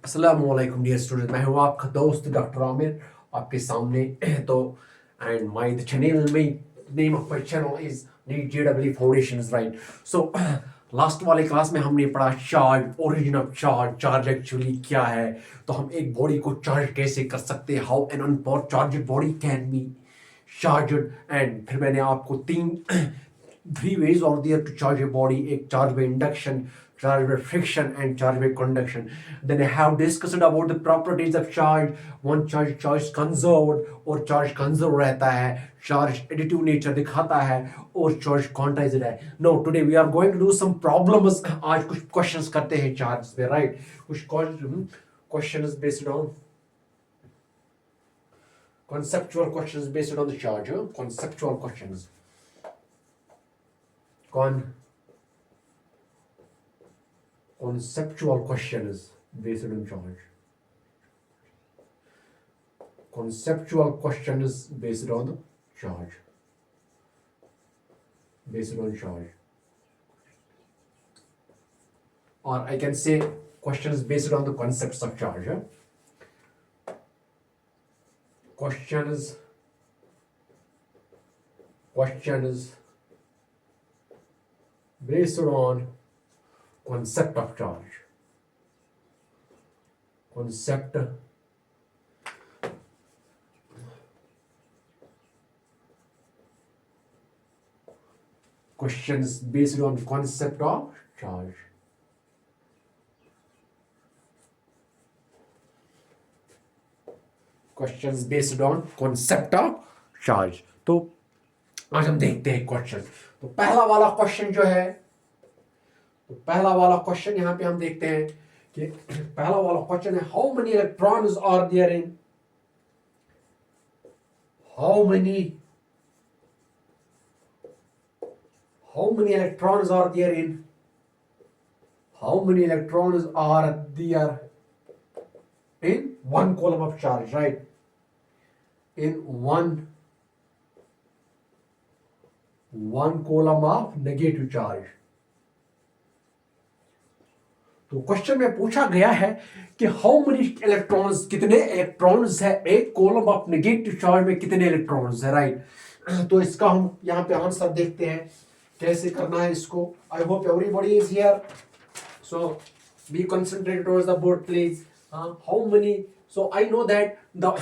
अस्सलाम वालेकुम dear student, मैं हूँ आपका दोस्त डॉक्टर आमिर आपके सामने। तो एंड माय द चैनल में name of my channel is NEET JW foundations, right. So last वाले क्लास में हमने पढ़ा charge, origin of charge, charge actually क्या है, तो हम एक बॉडी को चार्ज कैसे कर सकते हैं, how an अनचार्ज charge body can be charged. And फिर मैंने आपको तीन three ways are there to charge a body: एक charge by induction, charge by friction and charge by conduction. Then I have discussed about the properties of charge. One charge conserved और charge conserved रहता है, charge additive nature दिखाता है और charge quantized है. Now today we are going to do some problems. आज कुछ questions करते हैं charge पे, right? कुछ questions based on conceptual questions based on the charge, conceptual questions. Conceptual questions based on charge. Conceptual questions based on charge. Based on charge. Or I can say questions based on the concepts of charge. Questions based on concept of charge. Concept questions based on concept of charge. Questions based on concept of charge. तो आज हम देखते हैं question. तो पहला वाला question जो है, तो पहला वाला क्वेश्चन यहां पे हम देखते हैं कि पहला वाला क्वेश्चन है, how many electrons are there in, how many electrons are there in, how many electrons are there in one column of charge, right? In one column of negative charge. तो क्वेश्चन में पूछा गया है कि how many electrons, कितने electrons है एक column of negative charge में, कितने इलेक्ट्रॉन्स है, राइट। तो इसका हम यहाँ पे आंसर देखते हैं कैसे करना है इसको। I hope everybody is here, so be concentrated towards the board please. How many, so I know that the,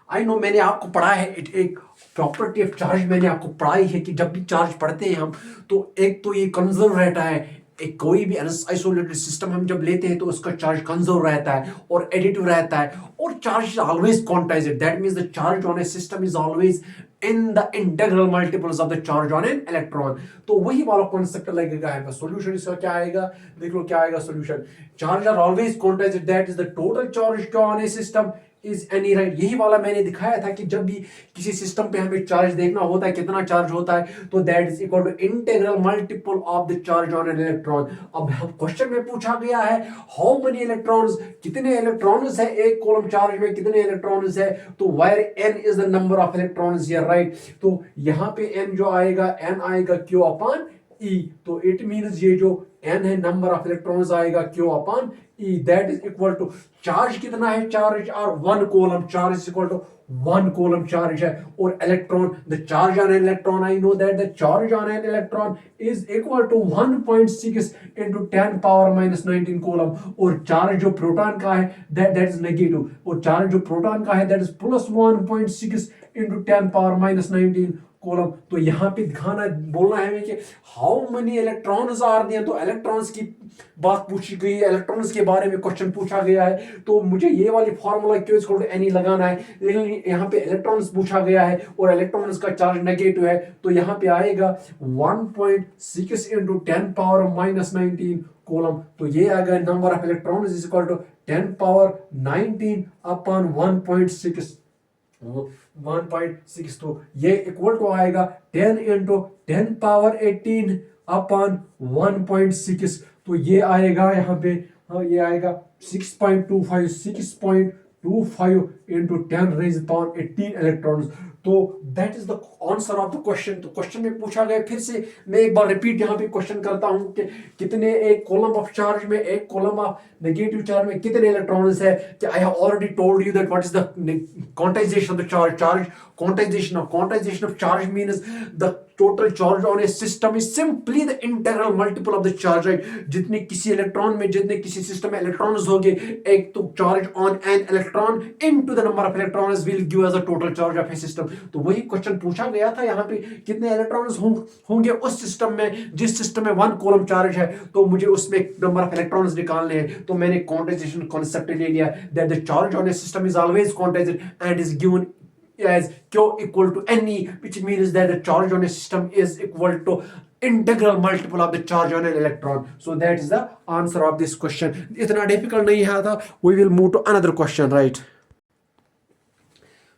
I know मैंने आपको पढ़ा है एक प्रॉपर्टी ऑफ चार्ज, मैंने आपको पढ़ाई है कि जब भी चार्ज पढ़ते हैं हम, तो एक तो ये कंजर्व रहता है, एक कोई भी आइसोलेटेड सिस्टम हम जब लेते हैं तो उसका चार्ज कंजर्व रहता है और एडिटिव रहता है, और charge is always quantized, that means the charge on a system is always in the integral multiples of the charge on an electron. तो वही वाला कॉन्सेप्ट लगेगा है। सॉल्यूशन इसका क्या आएगा, देख लो क्या आएगा solution. Charge are always quantized, that is the total charge on a system is any, right. यही वाला मैंने दिखाया था कि जब भी किसी सिस्टम पे हमें चार्ज देखना होता है, कितना चार्ज होता है, तो that is equal to integral multiple of the charge on an electron. अब क्वेश्चन में पूछा गया है हाउ मेनी इलेक्ट्रॉन्स, कितने इलेक्ट्रॉन्स है एक कॉलम चार्ज में, कितने इलेक्ट्रॉन्स है, तो where N is the number of electrons here, right. तो यहाँ पे एन जो आएगा, एन आएगा क्यू अपॉन ई, तो इट मींस ये जो n है नंबर ऑफ इलेक्ट्रॉन्स आएगा q upon e, that is equal to charge कितना है, चार्ज और one coulomb charge is equal to one coulomb charge है, और electron, the charge on an electron, I know that the charge on an electron is equal to 1.6 into 10 power minus 19 coulomb, और charge जो proton का है that is negative, और charge जो proton का है that is plus 1.6 into 10 power minus 19 coulomb. तो यहाँ पे दिखाना, बोलना है कि how many electrons are there, तो इलेक्ट्रॉन्स की बात पूछी गई है, इलेक्ट्रॉन्स के बारे में क्वेश्चन पूछा गया है, तो मुझे ये वाली formula Q is equal to N लगाना है, लेकिन यहाँ पे इलेक्ट्रॉन्स पूछा गया है और इलेक्ट्रॉन्स का चार्ज नेगेटिव है, तो यहाँ पे आएगा 1.6 into 10 पावर माइनस 19 कॉलम, तो ये आएगा number of electrons is equal to 10 power 19 upon 1.6, 1.6, तो ये इक्वल टू आएगा 10 into 10 पावर 18 अपॉन 1.6, तो ये आएगा यहाँ पे, हाँ ये आएगा 6.25 into 10 raised पावर 18 इलेक्ट्रॉन्स। तो that is the answer of the question. तो क्वेश्चन में पूछा गया, फिर से मैं एक बार रिपीट यहाँ पे क्वेश्चन करता हूँ कि कितने एक कॉलम ऑफ चार्ज में, एक कॉलम ऑफ नेगेटिव चार्ज में कितने इलेक्ट्रॉन्स है। कि I have already told you that what is the quantization of the charge quantization of charge means the total charge on a system is simply the integral multiple of the charge, right? जितने किसी electron में, जितने किसी system में electrons होंगे, एक तो charge on an electron into the number of electrons will give us the total charge of A system. तो वही क्वेश्चन पूछा गया था यहाँ पे, कितने इलेक्ट्रॉन्स होंगे उस सिस्टम में, जिस सिस्टम में 1 कूलम चार्ज है, तो मुझे उसमें नंबर ऑफ इलेक्ट्रॉन्स निकालने हैं। तो मैंने क्वांटाइजेशन कॉन्सेप्ट ले लिया that the charge on a system is always quantized and is given as Q equal to Ne, which means that the charge on a system is equal to integral multiple of the charge on an electron. So that is the answer of this question. इतना difficult नहीं है था। We will move to another question, right?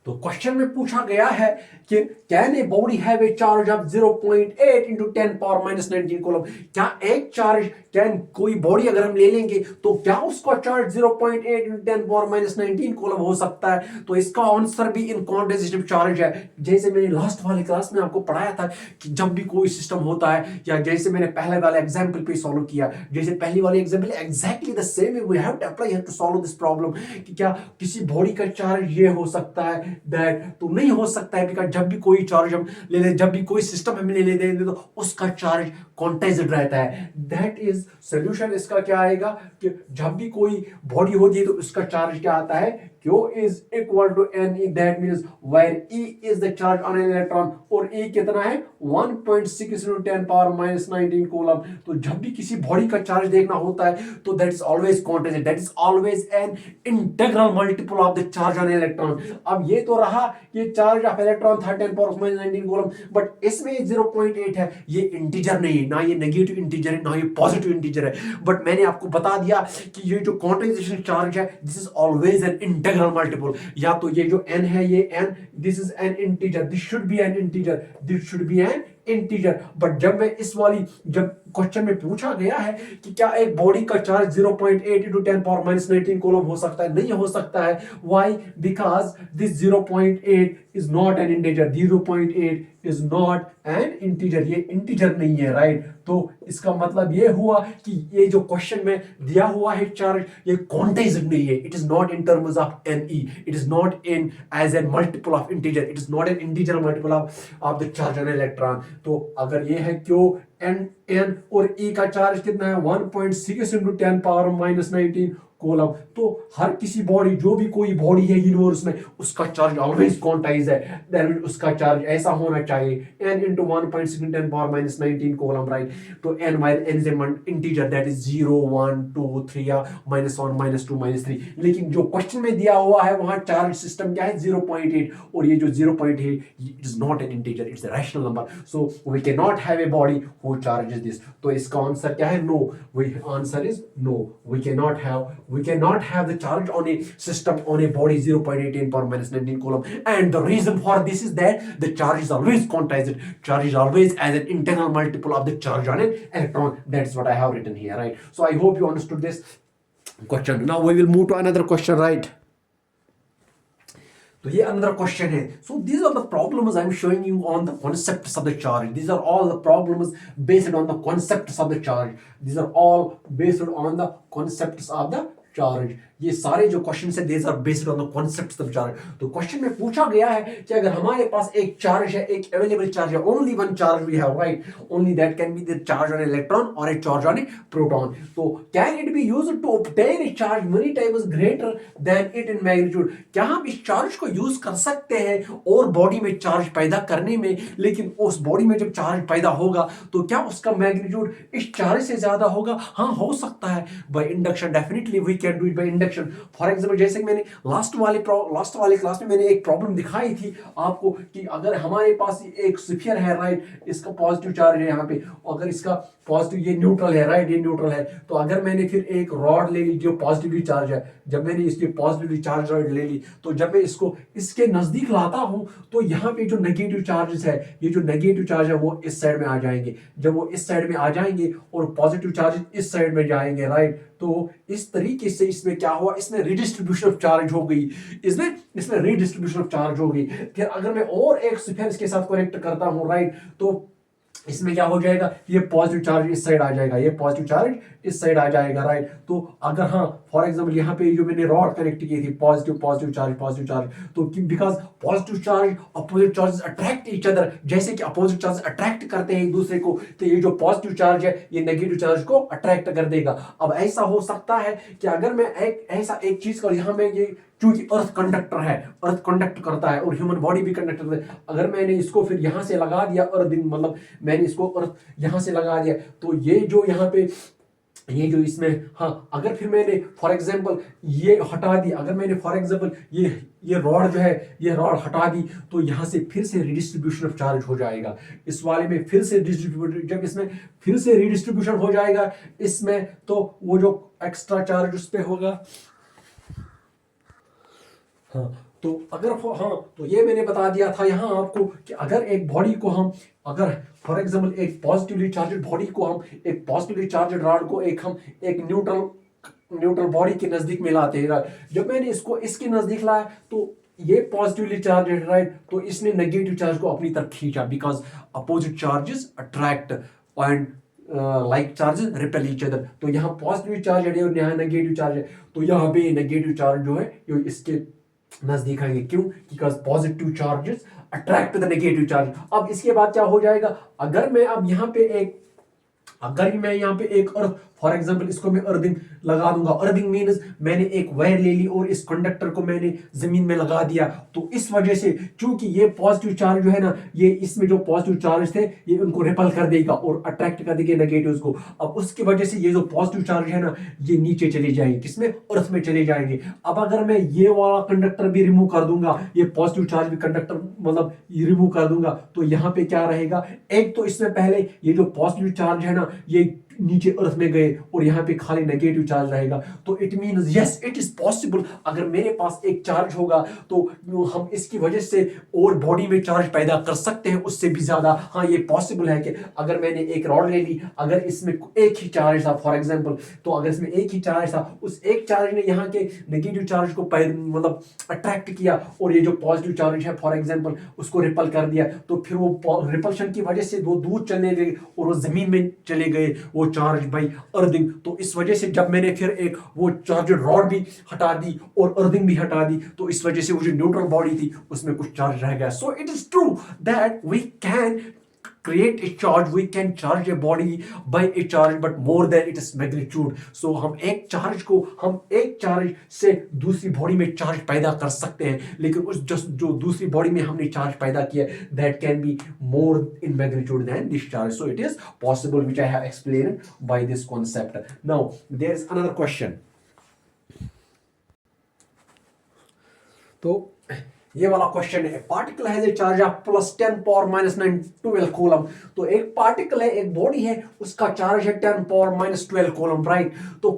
तो question में पूछा गया है कि can a body have a charge of 0.8 into 10 power minus 19 coulomb. क्या एक चार्ज, कैन कोई बॉडी अगर हम ले लेंगे तो क्या उसका charge 0.8 into 10 power minus 19 coulomb हो सकता है। तो इसका आंसर भी इन क्वांटिटेटिव चार्ज है। जैसे मैंने लास्ट वाली क्लास में आपको पढ़ाया था कि जब भी कोई सिस्टम होता है, या जैसे मैंने पहले वाले एग्जाम्पल पे सॉल्व किया, जैसे पहली वाली example exactly the same we have to apply to solve this problem, कि क्या किसी बॉडी का चार्ज ये हो सकता है दैट, तो नहीं हो सकता है, बिकॉज जब भी कोई चार्ज हम ले ले, जब भी कोई सिस्टम हम ले लेते हैं तो उसका चार्ज क्वांटाइज्ड रहता है। That is solution. इसका क्या आएगा कि जब भी कोई बॉडी होती है तो उसका चार्ज क्या आता है, Q is equal to Ne, that means where E is the charge on an electron, और E कितना है 1.6 into 10 power minus 19 कूलम। तो जब भी किसी बॉडी का चार्ज देखना होता है तो that is always quantized, that is always an integral multiple of the charge on an electron। अब ये तो रहा ये चार्ज ऑफ इलेक्ट्रॉन था 10 power minus 19 कूलम, बट इसमें 0.8 है, ये इंटीजर नहीं है, ना ये नेगेटिव इंटीजर है, ना ये पॉजिटिव इंटीजर है। बट मैंने आपको बता दिया कि ये जो क्वांटाइजेशन चार्ज है this is always an integer multiple. या तो ये जो n है ये n, this is an integer, this should be N integer, this should be N integer. But जब मैं इस वाली, जब क्वेश्चन में पूछा गया है कि क्या एक बॉडी का charge 0.8 into 10 power minus 19 coulomb हो सकता है, नहीं हो सकता है। Why? Because this 0.8 is not an integer, 0.8 is not an integer, ये इंटीजर नहीं है, राइट। तो इसका मतलब ये हुआ कि ये जो क्वेश्चन में दिया हुआ है चार्ज ये क्वांटाइज्ड नहीं है, it is not in terms of Ne, it is not in as an multiple of integer, it is not an integer multiple of the charge on electron. तो अगर ये है क्यों n और E का चार्ज कितना है 1.6 into 10 power minus 19 कूलम, तो हर किसी बॉडी, जो भी कोई बॉडी है यूनिवर्स में, उसका चार्ज ऑलवेज क्वांटाइज है, दैट मींस उसका चार्ज ऐसा होना चाहिए n into 1.6 into 10 power minus 19 coulomb, right. तो n is an integer, that is 0 1 2 3 या -1 -2 -3। लेकिन जो क्वेश्चन में दिया हुआ है वहां चार्ज सिस्टम क्या है 0.8, और ये जो 0.8 it is not an integer, it's a rational number, so we can not have a body who charges this. तो इसका आंसर क्या है? No. Answer is no, we cannot have the charge on a system, on a body 0.8 10 power minus 19 coulomb, and the reason for this is that the charge is always quantized, charge is always as an integral multiple of the charge on an electron. That's what I have written here, right? So I hope you understood this question. Now we will move to another question, right? तो ये another question है. So these are the problems I'm showing you on the concepts of the charge. These are all the problems based on the concepts of the charge. These are all based on the concepts of the charge. ये सारे जो question है these are based on the concepts of charge. तो question में पूछा गया है कि अगर हमारे पास एक चार्ज है, एक अवेलेबल चार्ज है, only one charge we have, right? Only that can be the charge on an electron or a charge on a proton. तो can it be used to obtain a charge many times greater than it in magnitude? क्या हम इस charge को use कर सकते हैं और body में चार्ज पैदा करने में, लेकिन उस बॉडी में जब चार्ज पैदा होगा तो क्या उसका मैग्नीट्यूड इस चार्ज से ज्यादा होगा? हाँ, हो सकता है। By induction definitely we can do it by induction. For example जैसे कि मैंने लास्ट वाले क्लास में मैंने एक प्रॉब्लम दिखाई थी आपको कि अगर हमारे पास एक स्फीयर है, राइट, इसका पॉजिटिव चार्ज है यहाँ पे, अगर इसका पॉजिटिव, ये न्यूट्रल है, राइट, ये न्यूट्रल है, तो अगर मैंने फिर एक रॉड ले ली जो पॉजिटिवली चार्ज है, जब मैंने इसकी पॉजिटिवली चार्ज रॉड ले ली तो जब मैं इसको इसके नजदीक लाता हूं तो यहाँ पे जो नेगेटिव चार्जेस है, ये जो नेगेटिव चार्ज है वो इस साइड में आ जाएंगे। जब वो इस साइड में आ जाएंगे और पॉजिटिव चार्जेस इस साइड में जाएंगे, राइट, तो इस तरीके से इसमें क्या हुआ, इसमें रिडिस्ट्रीब्यूशन ऑफ चार्ज हो गई, इसमें रिडिस्ट्रीब्यूशन ऑफ चार्ज हो गई। फिर अगर मैं और एक स्फीयर इसके साथ कनेक्ट करता हूं, राइट, तो इसमें क्या हो जाएगा, ये पॉजिटिव चार्ज इस साइड आ जाएगा, ये पॉजिटिव चार्ज इस साइड आ जाएगा, राइट। तो अगर हाँ फॉर एग्जांपल यहाँ पे जो मैंने रॉड कनेक्ट की थी, पॉजिटिव पॉजिटिव चार्ज, तो because positive charge opposite charges attract each other, जैसे कि अपोजिट चार्ज अट्रैक्ट करते हैं एक दूसरे को, तो ये जो पॉजिटिव चार्ज है ये नेगेटिव चार्ज को अट्रैक्ट कर देगा। अब ऐसा हो सकता है कि अगर मैं ऐसा एक चीज कर, यहाँ में ये क्योंकि अर्थ कंडक्टर है, अर्थ कंडक्ट करता है और ह्यूमन बॉडी भी कंडक्ट करता है, अगर मैंने इसको फिर यहां से लगा दिया अर्थिंग, मतलब मैंने इसको अर्थ यहां से लगा दिया, तो ये जो यहाँ पे ये जो इसमें, हाँ अगर फिर मैंने फॉर एग्जांपल ये हटा दी, अगर मैंने फॉर एग्जांपल ये रॉड जो है ये रॉड हटा दी, तो यहाँ से फिर से रिडिस्ट्रीब्यूशन ऑफ चार्ज हो जाएगा, इस वाले में फिर से डिस्ट्रीब्यूट, जब इसमें फिर से रिडिस्ट्रीब्यूशन हो जाएगा इसमें, तो वो जो एक्स्ट्रा चार्ज उस पर होगा। हाँ तो अगर हाँ तो ये मैंने बता दिया था यहाँ आपको कि अगर एक बॉडी को हम, अगर फॉर एग्जांपल एक पॉजिटिवली चार्जड बॉडी को हम, एक पॉजिटिवली चार्जड रॉड को हम एक न्यूट्रल बॉडी के नजदीक में लाते हैं, जब मैंने इसको इसके नजदीक लाया तो ये पॉजिटिवली चार्जड, राइट, तो इसने नेगेटिव चार्ज को अपनी तरफ खींचा, because opposite charges attract and like charges repel each other. तो यहाँ पॉजिटिव चार्ज है और यहाँ नेगेटिव चार्ज है, तो यहाँ पे नेगेटिव चार्ज जो है ये इसके नजदीक आएंगे, क्यों, because positive charges attract the negative charge. अब इसके बाद क्या हो जाएगा, अगर मैं अब यहाँ पे एक अर्थ फॉर एग्जांपल इसको मैं अर्थिंग लगा दूंगा, अर्थिंग मींस मैंने एक वायर ले ली और इस कंडक्टर को मैंने जमीन में लगा दिया, तो इस वजह से चूंकि ये पॉजिटिव चार्ज जो है ना, ये इसमें जो पॉजिटिव चार्ज थे ये उनको रिपल कर देगा और अट्रैक्ट कर देगा नेगेटिव्स को। अब उसकी वजह से ये जो पॉजिटिव चार्ज है ना ये नीचे चले जाएंगे, किसमें, अर्थ में चले जाएंगे। अब अगर मैं ये वाला कंडक्टर भी रिमूव कर दूंगा, ये पॉजिटिव चार्ज भी कंडक्टर मतलब रिमूव कर दूंगा, तो यहाँ पे क्या रहेगा, एक तो इसमें पहले ये जो पॉजिटिव चार्ज है ना ये नीचे अर्थ में गए और यहाँ पे खाली नेगेटिव चार्ज रहेगा, तो it means yes it is possible, अगर मेरे पास एक चार्ज होगा तो हम इसकी वजह से और बॉडी में चार्ज पैदा कर सकते हैं उससे भी ज्यादा। हाँ ये पॉसिबल है कि अगर मैंने एक रॉड ले ली, अगर इसमें एक ही चार्ज था फॉर एग्जांपल, तो अगर इसमें एक ही चार्ज था, उस एक चार्ज ने यहाँ के नेगेटिव चार्ज को मतलब अट्रैक्ट किया और ये जो पॉजिटिव चार्ज है फॉर एग्जांपल उसको रिपल कर दिया, तो फिर वो रिपल्शन की वजह से वो दूर चले गए और वो जमीन में चले गए वो चार्ज बाई अर्थिंग। तो इस वजह से जब मैंने फिर एक वो चार्जर रॉड भी हटा दी और अर्थिंग भी हटा दी, तो इस वजह से वो जो न्यूट्रल बॉडी थी उसमें कुछ चार्ज रह गया। So it is true that we can create a charge, we can charge a body by a charge but more than its magnitude। so हम एक चार्ज से दूसरी बॉडी में चार्ज पैदा कर सकते हैं, लेकिन उस जो दूसरी बॉडी में हमने चार्ज पैदा किया that can be more in magnitude than this charge। so it is possible, which I have explained by this concept। now there is another question। तो ये वाला क्वेश्चन है, particle has a charge of +10 power -9 12 coulomb. तो एक particle है, एक body है, उसका चार्ज है 10 पावर -12 कूलम, राइट। तो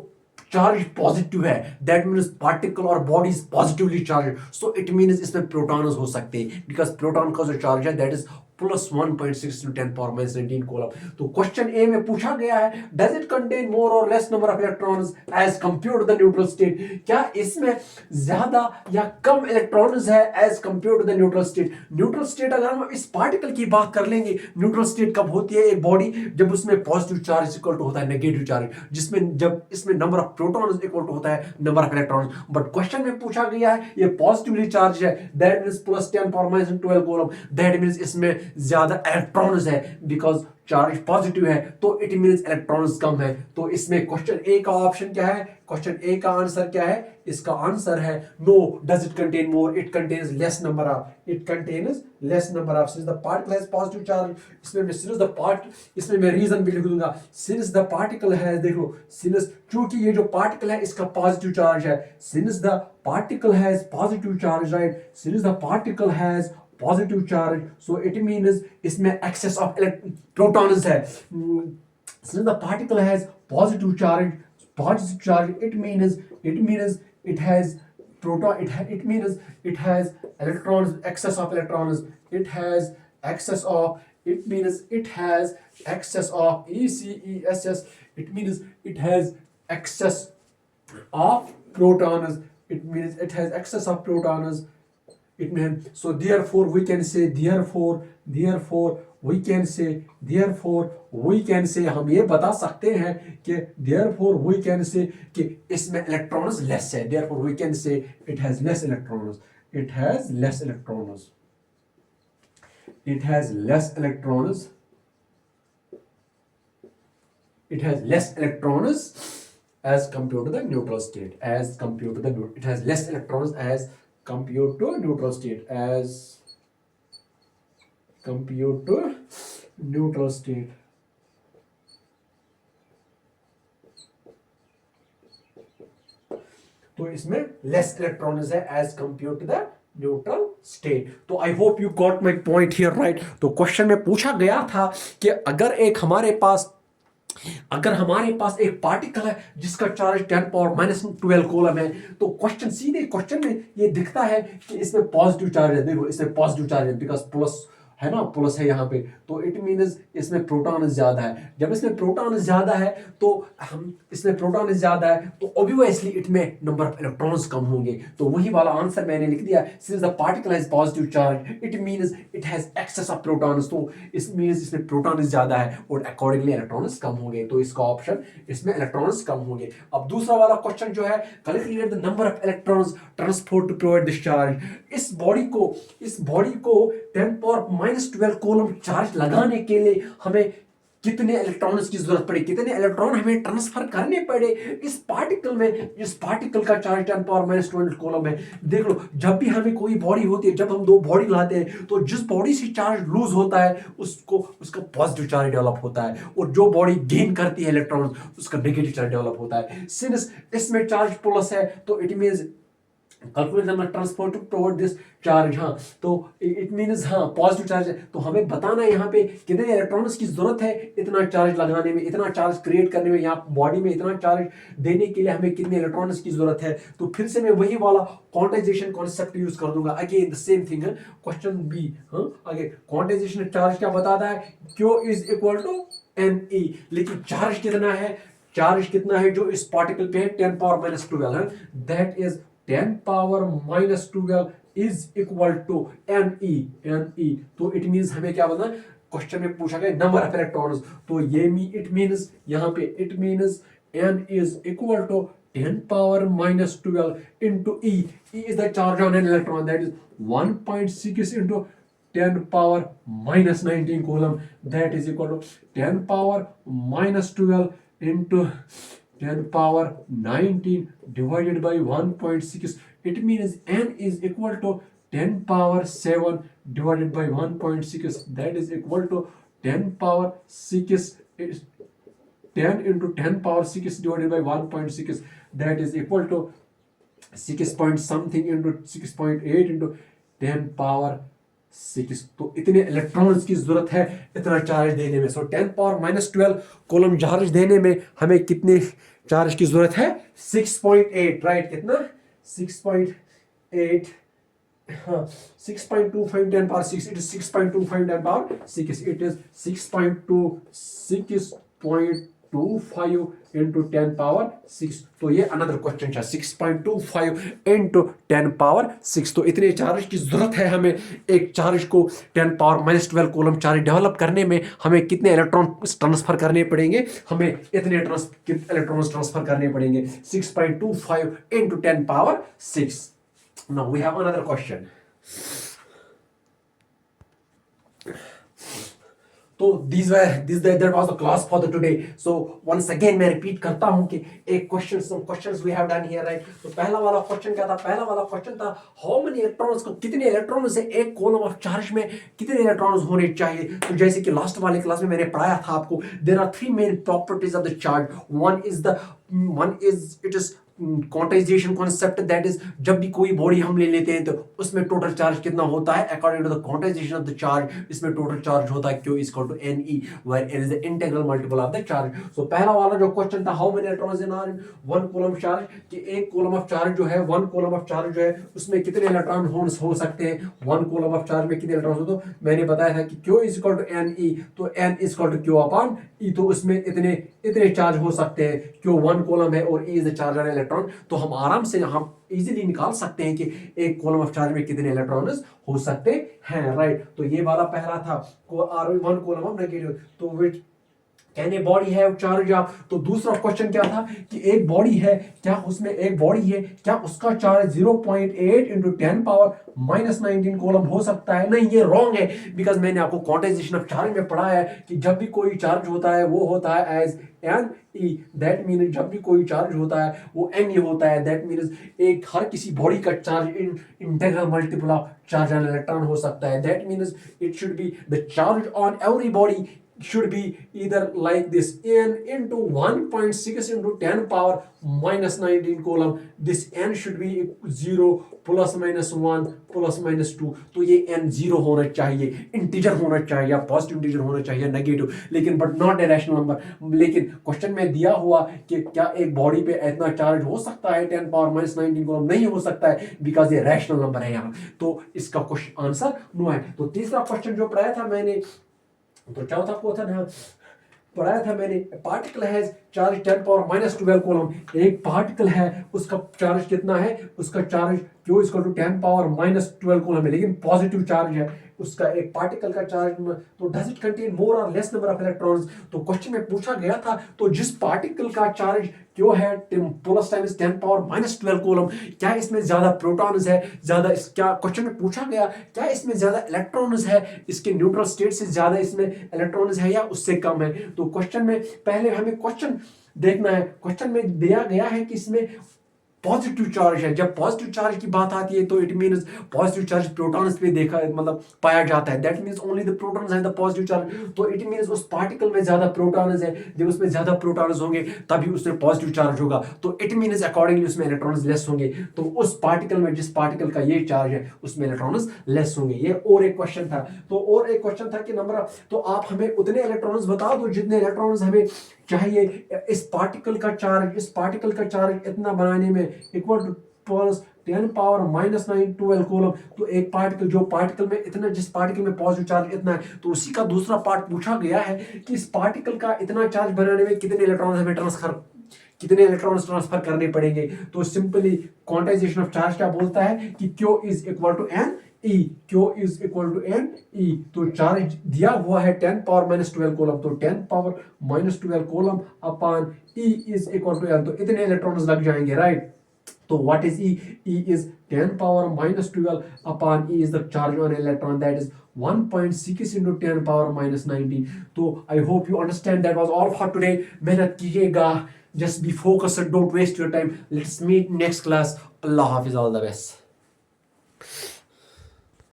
चार्ज पॉजिटिव है, that means particle or body is positively charge, so it means इसमें प्रोटॉन्स हो सकते हैं, बिकॉज प्रोटॉन का जो चार्ज है दैट इज +1.6 × 10 पावर -19 कूलम। तो क्वेश्चन ए में पूछा गया है, does it contain more or less number of electrons as compared to the neutral state. क्या इसमें ज्यादा या कम इलेक्ट्रॉन्स है as compared to the neutral state. Neutral state अगर हम इस पार्टिकल की बात कर लेंगे, न्यूट्रल स्टेट कब होती है एक बॉडी, जब उसमें पॉजिटिव चार्ज इक्वल टू होता है नेगेटिव चार्ज, जिसमें जब इसमें number of protons equal to होता है number of electrons. But question में पूछा गया है ये पॉजिटिवली चार्ज है, that means +10 power -12 coulomb, that means इसमें ज्यादा इलेक्ट्रॉन्स है, बिकॉज चार्ज पॉजिटिव है तो इट मींस इलेक्ट्रॉन्स कम है। तो इसमें क्वेश्चन ए का ऑप्शन क्या है, क्वेश्चन ए का आंसर क्या है, इसका आंसर है no, does it contain more, it contains less number of, since the particle has positive charge. इसमें मैं रीजन भी लिख दूंगा, सिंस द पार्टिकल हैज, देखो सिंस क्योंकि ये जो पार्टिकल है इसका पॉजिटिव चार्ज है, since the particle has positive charge, right, since the particle has positive charge, so it means इसमें एक्सेस ऑफ प्रोटॉन्स है। since the particle has positive charge, it means it has proton, it means it has electrons, excess of electrons, it has excess of, it means it has excess of ECESS, it means it has excess of protons, it means it has excess of protons. It means, so therefore we can say, therefore we can say हम ये बता सकते हैं कि therefore we can say कि इसमें electrons less है, therefore we can say it has less electrons, it has less electrons, it has less electrons, it has less electrons as compared to the neutral state, as compared to the, it has less electrons as compared to neutral state, as compared to neutral state. तो इसमें less electrons है as compare to the neutral state. तो I hope you got my point here, right. तो question में पूछा गया था कि अगर हमारे पास एक पार्टिकल है जिसका चार्ज 10⁻⁻12 कूलम है, तो सीधे क्वेश्चन में ये दिखता है कि इसमें पॉजिटिव चार्ज है. देखो इसमें पॉजिटिव चार्ज है बिकॉज प्लस है ना, प्लस है यहाँ पे, तो इट मीन्स इसमें प्रोटॉन ज्यादा है. जब इसमें प्रोटॉन ज्यादा है तो ऑब्वियसली इट में नंबर ऑफ इलेक्ट्रॉन्स कम होंगे. तो वही वाला आंसर मैंने लिख दिया. Since the particle has positive charge it means it has excess of protons, तो इस मीन्स इसमें प्रोटॉन ज्यादा है और अकॉर्डिंगली इलेक्ट्रॉन्स कम होंगे. तो इसका ऑप्शन इसमें इलेक्ट्रॉन्स कम होंगे. अब दूसरा वाला क्वेश्चन जो है, calculate the number of electrons transport to provide this charge. इस बॉडी को 10⁻⁻12 कूलम चार्ज लगाने के लिए हमें कितने इलेक्ट्रॉन्स की जरूरत पड़े, कितने इलेक्ट्रॉन हमें ट्रांसफर करने पड़े इस पार्टिकल में. इस पार्टिकल का चार्ज 10⁻⁻12 कूलम है. देख लो, जब भी हमें कोई बॉडी होती है, जब हम दो बॉडी लाते हैं, तो जिस बॉडी से चार्ज लूज होता है उसका पॉजिटिव चार्ज डेवलप होता है, और जो बॉडी गेन करती है इलेक्ट्रॉन उसका नेगेटिव चार्ज डेवलप होता है. सिंस इसमें चार्ज प्लस है तो it means calculate the transport to provide this charge. हाँ, तो इट मीन्स हाँ पॉजिटिव चार्ज है, तो हमें बताना है यहाँ पे कितने इलेक्ट्रॉन्स की जरूरत है इतना चार्ज लगाने में, इतना चार्ज क्रिएट करने में, यहाँ बॉडी में इतना चार्ज देने के लिए हमें कितने इलेक्ट्रॉन्स की जरूरत है. तो फिर से मैं वही वाला क्वांटाइजेशन कॉन्सेप्ट यूज कर दूंगा. अगेन द सेम थिंग है, क्वेश्चन बी. हाँ, आगे क्वांटाइजेशन चार्ज क्या बताता है, Q is equal to NE. लेकिन चार्ज कितना है जो इस पार्टिकल पे है 10⁻⁻12 है, that is 10⁻⁻12 is equal to NE. तो इट मीन्स हमें क्या बोलना, क्वेश्चन में पूछा गया नंबर ऑफ इलेक्ट्रॉन्स, तो ये इट मीन्स यहाँ पे it means N is equal to 10⁻⁻12 into E. E is the charge on an electron, that is 1.6 into 10⁻⁻19 coulomb, that is equal to 10⁻⁻12 into 10⁻⁻19 divided by 1.6. It means N is equal to 10⁻⁷ divided by 1.6. That is equal to 10⁻⁶. 10 into 10⁻⁶ divided by 1.6. That is equal to 6 point something into 6.8 into 10⁻⁶. तो इतने electrons की जरूरत है इतना charge देने में. सो 10⁻⁻12 coulomb charge देने में हमें कितने चार्ज की जरूरत है, 6.8, राइट. कितना, 6.8. हाँ, 6.25 10⁻⁶. It is 6.25 10⁻⁶. It is 6.25 into 10⁻⁶. तो ये अनदर क्वेश्चन है, 6.25 into 10⁻⁶. तो इतने चार्ज की जरूरत है हमें. एक चार्ज को 10⁻⁻12 कूलम चार्ज डेवलप करने में हमें कितने इलेक्ट्रॉन ट्रांसफर करने पड़ेंगे, हमें इतने इलेक्ट्रॉन्स ट्रांसफर करने पड़ेंगे, 6.25 into 10⁻⁶. Now we have another question. तो that was the class for the today. So once again मैं रिपीट करता हूँ कि एक questions we have done here, right. तो पहला वाला क्वेश्चन क्या था, पहला वाला क्वेश्चन था how many electrons को, कितने इलेक्ट्रॉन से एक कॉलम ऑफ चार्ज में कितने इलेक्ट्रॉन्स होने चाहिए. तो जैसे कि लास्ट वाले क्लास में मैंने पढ़ाया था आपको, there are three main properties of the charge. One is it is quantization concept, that is जब भी कोई बॉडी हम ले लेते हैं तो उसमें टोटल चार्ज कितना होता है according to the quantization of the charge. इसमें टोटल चार्ज होता है Q is equal to NE, where N is the integral multiple of the charge. So पहला वाला जो क्वेश्चन था, how many electrons in are in one coulomb charge, कि एक coulomb of charge जो है, वन कूलम ऑफ चार्ज जो है उसमें कितने इलेक्ट्रॉन हो सकते हैं, वन कूलम ऑफ चार्ज में कितने इलेक्ट्रॉन हो. तो मैंने बताया था कि Q is equal to NE, तो N is equal to Q upon E, तो उसमें इतने चार्ज हो सकते हैं, क्यों 1 कॉलम है और E is the charge on electron, तो हम आराम से हम इजीली निकाल सकते हैं कि एक कॉलम ऑफ चार्ज में कितने इलेक्ट्रॉन्स हो सकते हैं, राइट। तो ये वाला पहला था R1 कॉलम ऑफ नेगेटिव, तो which can a body have charge of. तो दूसरा क्वेश्चन क्या था कि एक बॉडी है, क्या उसमें एक बॉडी है, क्या उसका चार्ज 0.8 इंटू 10 पावर -19 कूलम हो सकता है? नहीं, ये रॉन्ग है, बिकॉज मैंने आपको क्वांटाइजेशन ऑफ चार्ज में पढ़ा है कि जब भी कोई चार्ज होता है वो होता है as N E, that mean जब भी कोई चार्ज होता है वो एन ई होता है, दैट मीन एक हर किसी बॉडी का charge integral multiple of charge on electron हो सकता है, that mean it should be the charge on every body should be either like this n into 1.6 into 10 power -19 coulomb. This n should be 0 plus minus 1 plus minus 2. तो ये n 0 होना चाहिए, integer होना चाहिए या पॉजिटिव इंटीजर होना चाहिए, negative, लेकिन but not a rational number. लेकिन क्वेश्चन में दिया हुआ कि क्या एक बॉडी पे इतना चार्ज हो सकता है 10 पावर -19 कूलम, नहीं हो सकता है बिकॉज ये रैशनल नंबर है यहाँ, तो इसका क्वेश्चन आंसर नो है। तो तीसरा क्वेश्चन जो पढ़ाया था मैंने, तो चौथा क्वेश्चन है पढ़ाया था मैंने, पार्टिकल है चार्ज 10 पावर -12 कूलम, एक पार्टिकल है उसका चार्ज कितना है, उसका charge Q equal to 10 power -12 coulomb है, लेकिन पॉजिटिव चार्ज है उसका एक पार्टिकल का चार्ज, तो does it contain more or less number of electrons. तो क्वेश्चन में पूछा गया था, तो जिस पार्टिकल का चार्ज क्यों है प्लस टाइम्स 10 पावर -12 कूलम, क्या इसमें ज्यादा प्रोटॉन्स है, ज्यादा क्या क्वेश्चन में पूछा गया क्या इसमें ज्यादा इलेक्ट्रॉन्स है, इसके न्यूट्रल स्टेट से ज्यादा इसमें इलेक्ट्रॉन्स है या उससे कम है। तो क्वेश्चन में पहले हमें क्वेश्चन देखना है, क्वेश्चन में दिया गया है कि इसमें पॉजिटिव चार्ज है। जब पॉजिटिव चार्ज की बात आती है तो it means positive charge protons पे देखा मतलब पाया जाता है, that means only the protons have the positive charge, तो इट मींस उस पार्टिकल में ज्यादा प्रोटॉन्स है, जब उसमें ज्यादा प्रोटॉन्स होंगे तभी उसमें पॉजिटिव चार्ज होगा, तो इट मींस अकॉर्डिंगली उसमें इलेक्ट्रॉन्स लेस होंगे, तो उस पार्टिकल में जिस पार्टिकल का ये चार्ज है उसमें इलेक्ट्रॉन्स लेस होंगे। ये और एक क्वेश्चन था। तो और एक क्वेश्चन था कि नंबर, तो आप हमें उतने इलेक्ट्रॉन्स बता दो जितने इलेक्ट्रॉन्स हमें चाहिए, इस पार्टिकल का चार्ज इतना बनाने में equal two plus 10 power -9 coulomb. तो एक पार्टिकल जो पार्टिकल में इतना, जिस पार्टिकल में पॉजिटिव चार्ज इतना है, तो उसी का दूसरा पार्ट पूछा गया है कि इस पार्टिकल का इतना चार्ज बनाने में कितने इलेक्ट्रॉन हमें ट्रांसफर करने पड़ेंगे। तो सिंपली क्वांटाइजेशन ऑफ चार्ज क्या बोलता है कि Q is equal to N E, Q is equal to N E. तो चार्ज दिया हुआ है 10 पावर -12 कूलम, तो 10 power -12 coulomb upon E is equal to N, तो इतने इलेक्ट्रॉन्स लग जाएंगे, राइट। तो what is E? E is 10 power -12 upon E is the charge on electron, that is 1.6 into 10 power -19. तो I hope you understand, that was all for today. मेहनत कीजिएगा, just be focused and don't waste your time. Let's meet next class. Allah Hafiz, all the best.